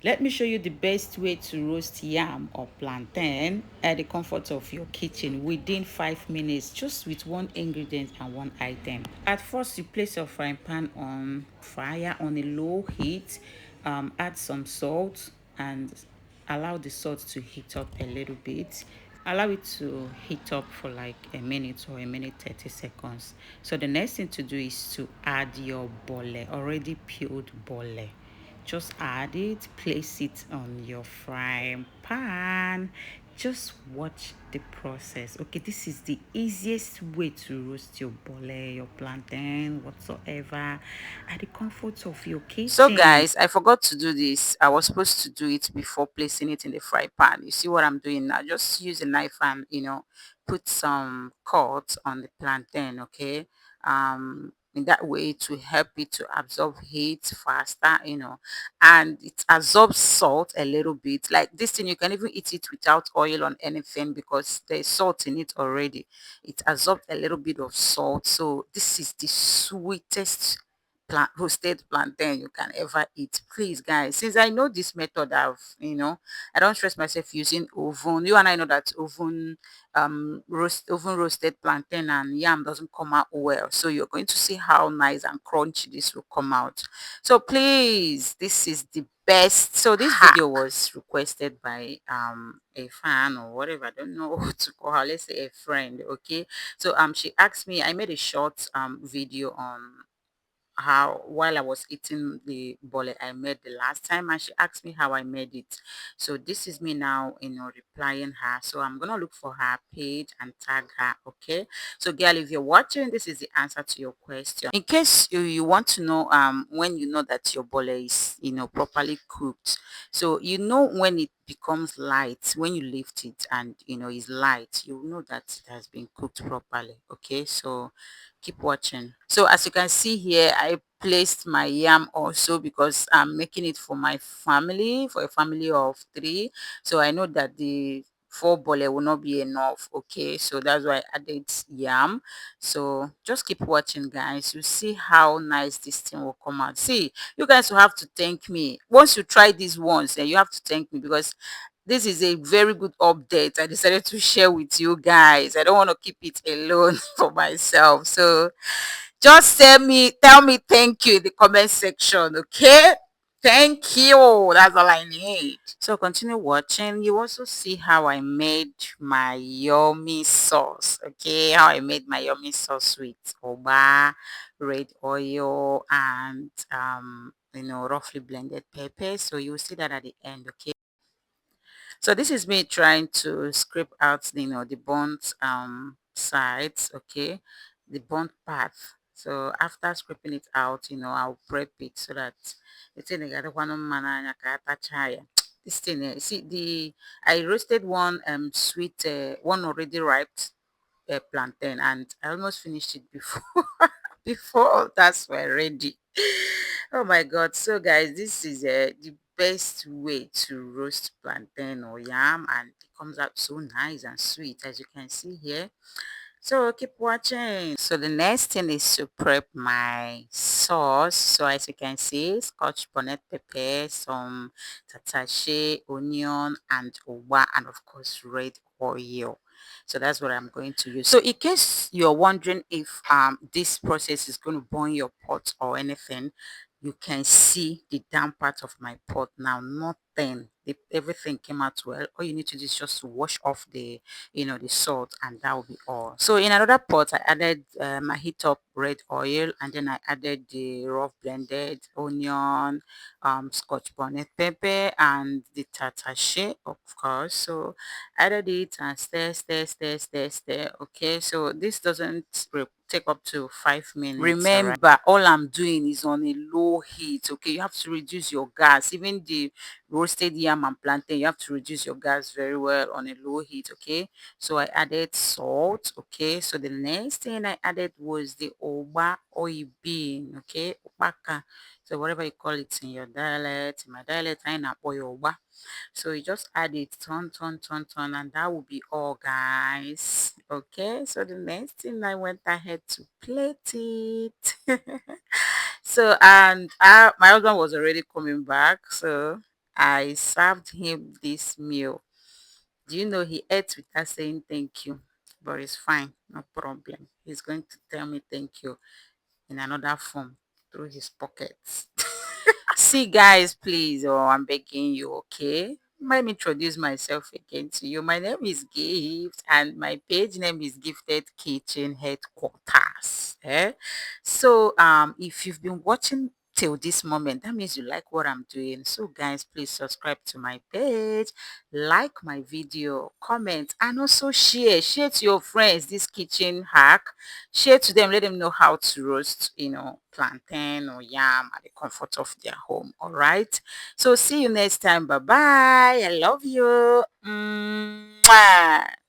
Let me show you the best way to roast yam or plantain at the comfort of your kitchen within 5 minutes, just with one ingredient and one item. At first, you place your frying pan on fire on a low heat, add some salt and allow the salt to heat up a little bit. Allow it to heat up for like a minute or a minute 30 seconds. So the next thing to do is to add your bole, already peeled bole. Just add it, place it on your frying pan. Just watch the process. Okay, this is the easiest way to roast your bole, your plantain, whatsoever, at the comfort of your So kitchen. guys, I forgot to do this. I was supposed to do it before placing it in the fry pan. You see what I'm doing now? Just use a knife and put some cut on the plantain, okay? In that way to help it to absorb heat faster, and it absorbs salt a little bit. Like this thing, you can even eat it without oil on anything because there's salt in it already. It absorbs a little bit of salt. So this is the sweetest roasted plantain you can ever eat. Please guys, since I know this method, I don't stress myself using oven. You and I know that oven roasted plantain and yam doesn't come out well, so you're going to see how nice and crunchy this will come out. So please, this is the best. So this video was requested by a fan or whatever, I don't know what to call her, let's say a friend. Okay, so she asked me. I made a short video on how while I was eating the bullet I made the last time, and she asked me how I made it. So this is me now, replying her. So I'm gonna look for her page and tag her. Okay, so girl, if you're watching, this is the answer to your question. In case you want to know when you know that your bullet is properly cooked. So you know when it becomes light, when you lift it and it's light, you know that it has been cooked properly. Okay, so keep watching. So as you can see here, I placed my yam also because I'm making it for my family, for a family of 3. So I know that the 4 bole will not be enough. Okay, so that's why I added yam. So just keep watching guys, you see how nice this thing will come out. See, you guys will have to thank me once you try this once, and you have to thank me because this is a very good update I decided to share with you guys. I don't want to keep it alone for myself. So just tell me thank you in the comment section, okay? Thank you. That's all I need. So continue watching. You also see how I made my yummy sauce. Okay, how I made my yummy sauce with oba, red oil, and roughly blended pepper. So you'll see that at the end. Okay. So this is me trying to scrape out the burnt sides, okay, the burnt part. So after scraping it out, I'll prep it so that the thing this thing, see the I roasted one sweet one already ripe plantain, and I almost finished it before before all that's were ready. Oh my god. So guys, this is the best way to roast plantain or yam, and it comes out so nice and sweet as you can see here. So keep watching. So the next thing is to prep my sauce. So as you can see, scotch bonnet pepper, some tatache, onion, and owa, and of course red oil. So that's what I'm going to use. So in case you're wondering if this process is going to burn your pot or anything, you can see the down part of my pot now. Nothing. Everything came out well. All you need to do is just to wash off the salt, and that will be all. So in another pot I added I heat up red oil, and then I added the rough blended onion, scotch bonnet pepper, and the tatache, of course. So added it and stir. Okay, so this doesn't take up to 5 minutes. Remember, all I'm doing is on a low heat. Okay, you have to reduce your gas. Even the roasted yam and plantain, you have to reduce your gas very well on a low heat. Okay, so I added salt. Okay, so the next thing I added was the oba oil bean. Okay, opaka, so whatever you call it in your dialect. In my dialect, I know oba. So you just add it, turn, and that will be all guys. Okay, so the next thing I went ahead to plate it. So and my husband was already coming back, so I served him this meal. Do you know he ate without saying thank you? But it's fine, no problem. He's going to tell me thank you in another form through his pockets. See, guys, please, oh, I'm begging you, okay? Let me introduce myself again to you. My name is Gift, and my page name is Gifted Kitchen Headquarters. So, if you've been watching till this moment, that means you like what I'm doing. So, guys, please subscribe to my page, like my video, comment, and also share to your friends this kitchen hack. Share to them, let them know how to roast, plantain or yam at the comfort of their home. All right. So see you next time. Bye bye. I love you. Mwah.